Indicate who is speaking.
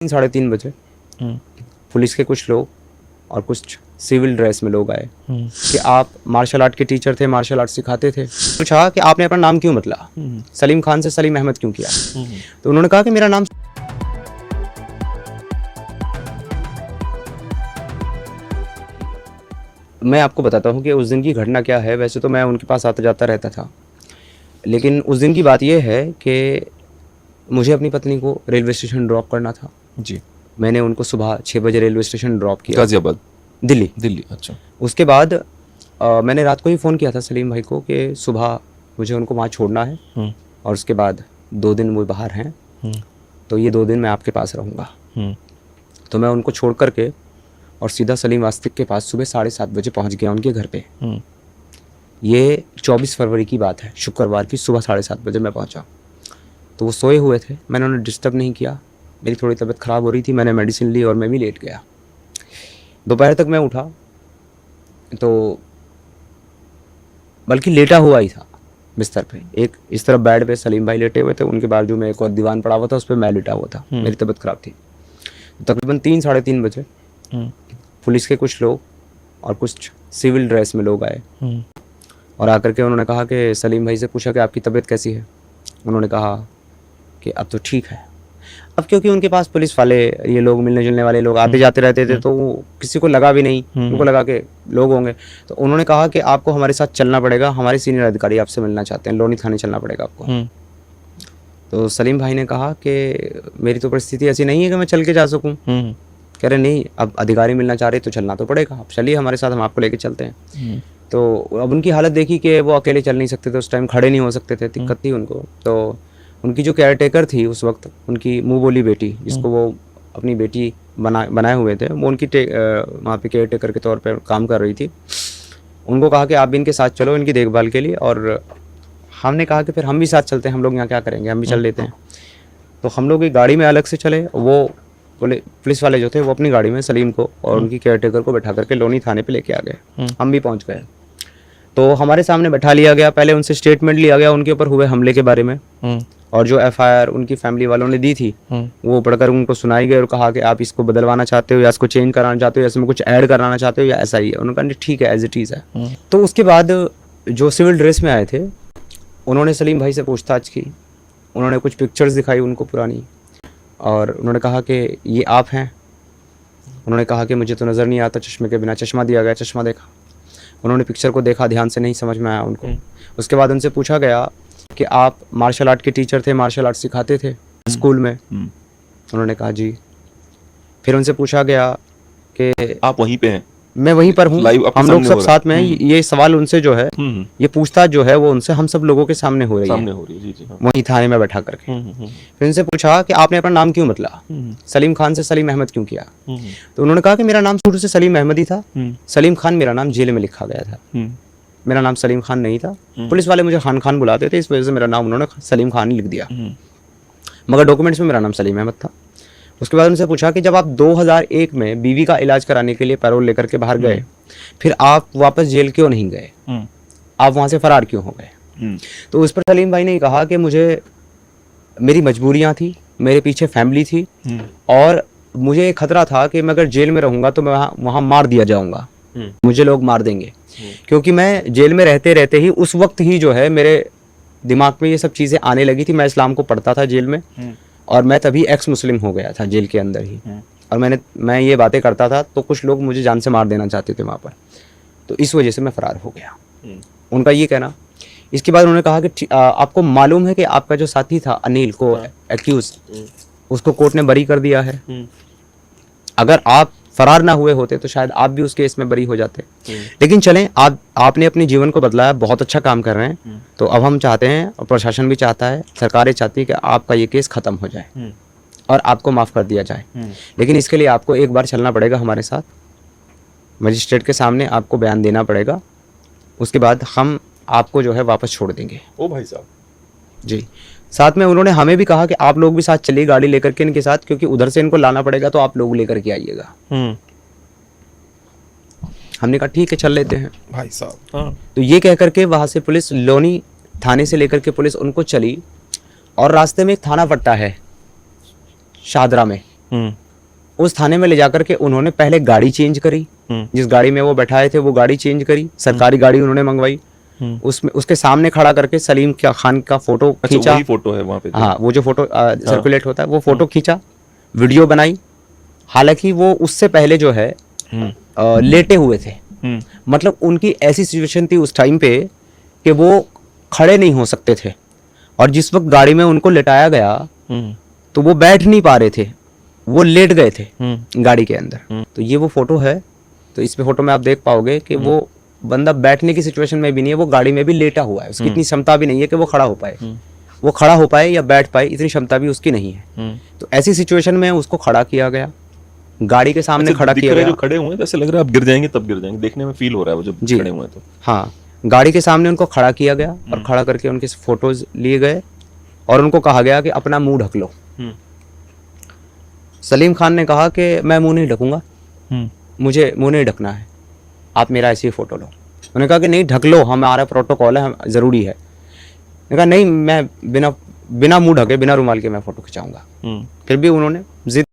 Speaker 1: 3:30 बजे पुलिस के कुछ लोग और कुछ सिविल ड्रेस में लोग आए कि आप मार्शल आर्ट के टीचर थे, मार्शल आर्ट सिखाते थे। पूछा कि आपने अपना नाम क्यों बदला, सलीम खान से सलीम अहमद क्यों किया। तो उन्होंने कहा कि मेरा नाम मैं आपको बताता हूँ कि उस दिन की घटना क्या है। वैसे तो मैं उनके पास आता जाता रहता था, लेकिन उस दिन की बात यह है कि मुझे अपनी पत्नी को रेलवे स्टेशन ड्रॉप करना था
Speaker 2: जी।
Speaker 1: मैंने उनको सुबह 6 बजे रेलवे स्टेशन ड्रॉप किया,
Speaker 2: गाजियाबाद,
Speaker 1: दिल्ली।
Speaker 2: अच्छा।
Speaker 1: उसके बाद मैंने रात को ही फ़ोन किया था सलीम भाई को कि सुबह मुझे उनको वहाँ छोड़ना है और उसके बाद 2 दिन वो बाहर हैं, तो ये 2 दिन मैं आपके पास रहूँगा। तो मैं उनको छोड़ करके और सीधा सलीम वास्तिक के पास सुबह 7:30 बजे पहुँच गया उनके घर पे। ये 24 फरवरी की बात है, शुक्रवार की सुबह 7:30 बजे मैं पहुँचा। तो वो सोए हुए थे, मैंने उन्हें डिस्टर्ब नहीं किया। मेरी थोड़ी तबीयत ख़राब हो रही थी, मैंने मेडिसिन ली और मैं भी लेट गया। दोपहर तक मैं उठा तो बल्कि लेटा हुआ ही था बिस्तर पे। एक इस तरफ बेड पे सलीम भाई लेटे हुए थे, उनके बाजू में एक और दीवान पड़ा हुआ था, उस पर मैं लेटा हुआ था। मेरी तबीयत ख़राब थी। तकरीबन 3-3:30 बजे पुलिस के कुछ लोग और कुछ सिविल ड्रेस में लोग आए और आकर के उन्होंने कहा कि सलीम भाई से पूछा कि आपकी तबीयत कैसी है। उन्होंने कहा कि अब तो ठीक है। अब क्योंकि उनके पास पुलिस वाले, ये लोग मिलने जुलने वाले लोग आते जाते रहते थे, तो वो किसी को लगा भी नहीं, उनको लगा कि लोग होंगे। तो उन्होंने कहा कि आपको हमारे साथ चलना पड़ेगा, हमारे सीनियर अधिकारी आपसे मिलना चाहते हैं, लोनी थाने चलना पड़ेगा आपको। तो सलीम भाई ने कहा कि मेरी तो परिस्थिति ऐसी नहीं है कि मैं चल के जा सकूँ। कह रहे नहीं, अब अधिकारी मिलना चाह रहे तो चलना तो पड़ेगा, आप चलिए हमारे साथ, हम आपको लेके चलते हैं। तो अब उनकी हालत देखी कि वो अकेले चल नहीं सकते थे, उस टाइम खड़े नहीं हो सकते थे, दिक्कत थी उनको। तो उनकी जो केयर टेकर थी उस वक्त, उनकी मुँह बोली बेटी, जिसको वो अपनी बेटी बनाए हुए थे, वो उनकी वहाँ पे केयर टेकर के तौर पर काम कर रही थी। उनको कहा कि आप भी इनके साथ चलो इनकी देखभाल के लिए। और हमने कहा कि फिर हम भी साथ चलते हैं, हम लोग यहाँ क्या करेंगे, हम भी चल लेते हैं। तो हम लोग एक गाड़ी में अलग से चले। वो पुलिस वाले जो थे वो अपनी गाड़ी में सलीम को और उनकी केयर टेकर को बैठा करके लोनी थाने पे लेके आ गए। हम भी पहुंच गए तो हमारे सामने बैठा लिया गया। पहले उनसे स्टेटमेंट लिया गया उनके ऊपर हुए हमले के बारे में, और जो FIR उनकी फैमिली वालों ने दी थी वो पढ़कर उनको सुनाई गई और कहा कि आप इसको बदलवाना चाहते हो या इसको चेंज कराना चाहते हो या इसमें कुछ ऐड कराना चाहते हो या ऐसा ही है। उन्होंने कहा ठीक है, एज इट इज़ है। तो उसके बाद जो सिविल ड्रेस में आए थे उन्होंने सलीम भाई से पूछताछ की। उन्होंने कुछ पिक्चर्स दिखाई उनको पुरानी, और उन्होंने कहा कि ये आप हैं। उन्होंने कहा कि मुझे तो नज़र नहीं आता चश्मे के बिना। चश्मा दिया गया, चश्मा देखा। उन्होंने पिक्चर को देखा, ध्यान से नहीं समझ में आया उनको। उसके बाद उनसे पूछा गया कि आप मार्शल आर्ट के टीचर थे, मार्शल आर्ट सिखाते थे स्कूल में। उन्होंने कहा जी। फिर उनसे पूछा गया कि
Speaker 2: आप वहीं पे हैं?
Speaker 1: मैं वहीं पर हूँ, हम लोग सब साथ में हैं। ये सवाल उनसे जो है, ये पूछताछ जो है वो उनसे हम सब लोगों के सामने हो रही है।
Speaker 2: जी जी, हाँ।
Speaker 1: वहीं थाने में बैठा करके। फिर उनसे पूछा कि आपने अपना नाम क्यों बदला, सलीम खान से सलीम अहमद क्यों किया। तो उन्होंने कहा कि मेरा नाम शुरू से सलीम अहमद ही था, सलीम खान मेरा नाम जेल में लिखा गया था, मेरा नाम सलीम खान नहीं था। पुलिस वाले मुझे खान बुलाते थे, इस वजह से मेरा नाम उन्होंने सलीम खान ही लिख दिया, मगर डॉक्यूमेंट्स में मेरा नाम सलीम अहमद था। उसके बाद उनसे पूछा कि जब आप 2001 में बीवी का इलाज कराने के लिए पैरोल लेकर के बाहर गए, फिर आप वापस जेल क्यों नहीं गए, आप वहाँ से फरार क्यों हो गए। तो उस पर सलीम भाई ने कहा कि मुझे मेरी मजबूरियाँ थी, मेरे पीछे फैमिली थी, और मुझे एक खतरा था कि मैं अगर जेल में रहूँगा तो मैं वहाँ मार दिया जाऊँगा, मुझे लोग मार देंगे। क्योंकि मैं जेल में रहते रहते ही उस वक्त ही जो है मेरे दिमाग में ये सब चीज़ें आने लगी थी। मैं इस्लाम को पढ़ता था जेल में, और मैं तभी एक्स मुस्लिम हो गया था जेल के अंदर ही, और मैं ये बातें करता था तो कुछ लोग मुझे जान से मार देना चाहते थे वहाँ पर। तो इस वजह से मैं फ़रार हो गया, उनका ये कहना। इसके बाद उन्होंने कहा कि आपको मालूम है कि आपका जो साथी था अनिल को एक्यूज, उसको कोर्ट ने बरी कर दिया है। अगर आप फरार ना हुए होते तो शायद आप भी उस केस में बरी हो जाते। लेकिन चलें, आपने अपने जीवन को बदलाया, बहुत अच्छा काम कर रहे हैं। तो अब हम चाहते हैं, और प्रशासन भी चाहता है, सरकारें चाहती है कि आपका ये केस ख़त्म हो जाए और आपको माफ़ कर दिया जाए। लेकिन इसके लिए आपको एक बार चलना पड़ेगा हमारे साथ, मजिस्ट्रेट के सामने आपको बयान देना पड़ेगा। उसके बाद हम आपको जो है वापस छोड़ देंगे।
Speaker 2: ओ भाई साहब
Speaker 1: जी। साथ में उन्होंने हमें भी कहा कि आप लोग भी साथ चलिए गाड़ी लेकर के इनके साथ, क्योंकि उधर से इनको लाना पड़ेगा, तो आप लोग लेकर के आइएगा। हमने कहा ठीक है, चल लेते हैं
Speaker 2: भाई साहब।
Speaker 1: तो ये कह करके वहाँ से पुलिस, लोनी थाने से लेकर के पुलिस उनको चली, और रास्ते में एक थाना पट्टा है शाहदरा में, उस थाने में ले जाकर के उन्होंने पहले गाड़ी चेंज करी, जिस गाड़ी में वो बैठाए थे वो गाड़ी चेंज करी, सरकारी गाड़ी उन्होंने मंगवाई, उसमें उसके सामने खड़ा करके सलीम खान का फोटो खींचा।
Speaker 2: वही फोटो है वहाँ पे?
Speaker 1: हाँ, वो जो फोटो सर्कुलेट होता है वो फोटो खींचा, वीडियो बनाई। हालांकि वो उससे पहले जो है लेटे हुए थे, मतलब उनकी ऐसी सिचुएशन थी उस टाइम पे कि वो खड़े नहीं हो सकते थे, और जिस वक्त गाड़ी में उनको लेटाया गया तो वो बैठ नहीं पा रहे थे, वो लेट गए थे गाड़ी के अंदर। तो ये वो फोटो है, तो इस पे फोटो में आप देख पाओगे कि वो बंदा बैठने की सिचुएशन में भी नहीं है, वो गाड़ी में भी लेटा हुआ है, उसकी इतनी क्षमता भी नहीं है कि वो खड़ा हो पाए, वो खड़ा हो पाए या बैठ पाए, इतनी क्षमता भी उसकी नहीं है। तो ऐसी सिचुएशन में उसको खड़ा किया गया, गाड़ी के सामने खड़ा किया गया।
Speaker 2: जो खड़े हुए हैं ऐसे लग रहा है आप गिर जाएंगे तब गिर जाएंगे, देखने में फील हो रहा है वो जब खड़े हुए हैं तो।
Speaker 1: हाँ, गाड़ी के सामने उनको खड़ा किया गया और खड़ा करके उनके फोटोज लिए गए और उनको कहा गया कि अपना मुंह ढक लो। सलीम खान ने कहा कि मैं मुंह नहीं ढकूंगा, मुझे मुंह नहीं ढकना है, आप मेरा ऐसी फोटो लो। उन्होंने कहा कि नहीं ढक लो, हमारा प्रोटोकॉल है, ज़रूरी है। मैंने कहा नहीं, मैं बिना मुंह ढके बिना रुमाल के मैं फोटो खिंचाऊंगा। फिर भी उन्होंने जिद